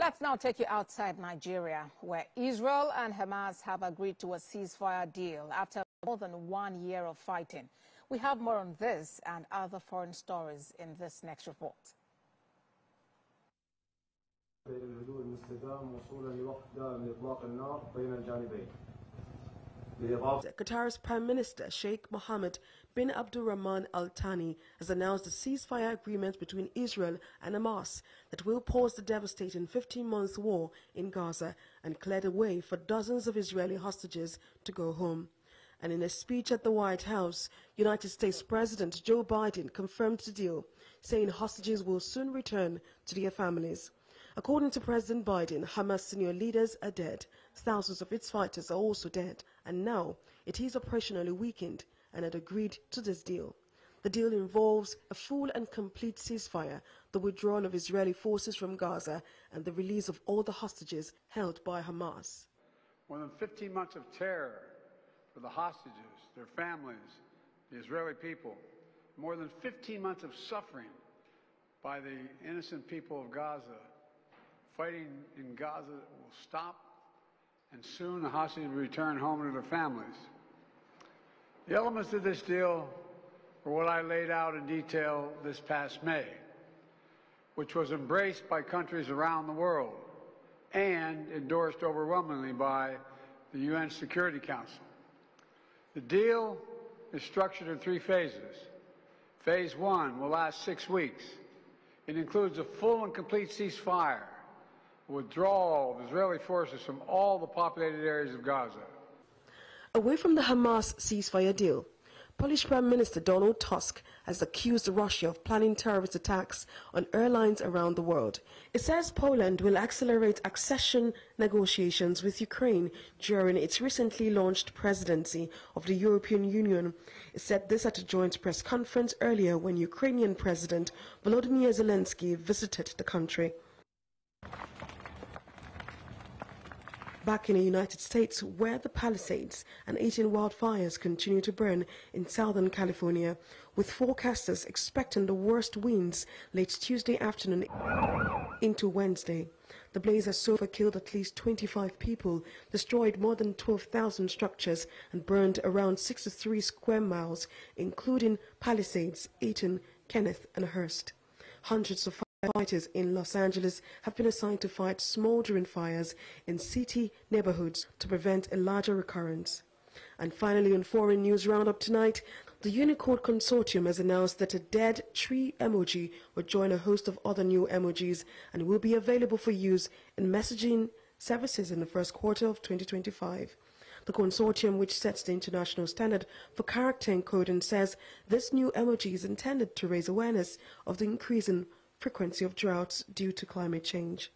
Let's now take you outside Nigeria, where Israel and Hamas have agreed to a ceasefire deal after more than 1 year of fighting. We have more on this and other foreign stories in this next report. Qatar's Prime Minister Sheikh Mohammed bin Abdulrahman Al Thani has announced a ceasefire agreement between Israel and Hamas that will pause the devastating 15-month war in Gaza and clear the way for dozens of Israeli hostages to go home. And in a speech at the White House, United States President Joe Biden confirmed the deal, saying hostages will soon return to their families. According to President Biden, Hamas senior leaders are dead, thousands of its fighters are also dead, and now it is operationally weakened and had agreed to this deal. The deal involves a full and complete ceasefire, the withdrawal of Israeli forces from Gaza, and the release of all the hostages held by Hamas. More than 15 months of terror for the hostages, their families, the Israeli people. More than 15 months of suffering by the innocent people of Gaza. Fighting in Gaza will stop, and soon the hostages will return home to their families. The elements of this deal were what I laid out in detail this past May, which was embraced by countries around the world and endorsed overwhelmingly by the UN Security Council. The deal is structured in 3 phases. Phase 1 will last 6 weeks. It includes a full and complete ceasefire, withdrawal of Israeli forces from all the populated areas of Gaza. Away from the Hamas ceasefire deal, Polish Prime Minister Donald Tusk has accused Russia of planning terrorist attacks on airlines around the world. It says Poland will accelerate accession negotiations with Ukraine during its recently launched presidency of the European Union. It said this at a joint press conference earlier when Ukrainian President Volodymyr Zelensky visited the country. Back in the United States, where the Palisades and 18 wildfires continue to burn in Southern California, with forecasters expecting the worst winds late Tuesday afternoon into Wednesday. The blaze has so far killed at least 25 people, destroyed more than 12,000 structures, and burned around 63 square miles, including Palisades, Eaton, Kenneth, and Hearst. Hundreds of firefighters in Los Angeles have been assigned to fight smoldering fires in city neighborhoods to prevent a larger recurrence. And finally, on Foreign News Roundup tonight, the Unicode Consortium has announced that a dead tree emoji will join a host of other new emojis and will be available for use in messaging services in the first quarter of 2025. The consortium, which sets the international standard for character encoding, says this new emoji is intended to raise awareness of the increasing frequency of droughts due to climate change.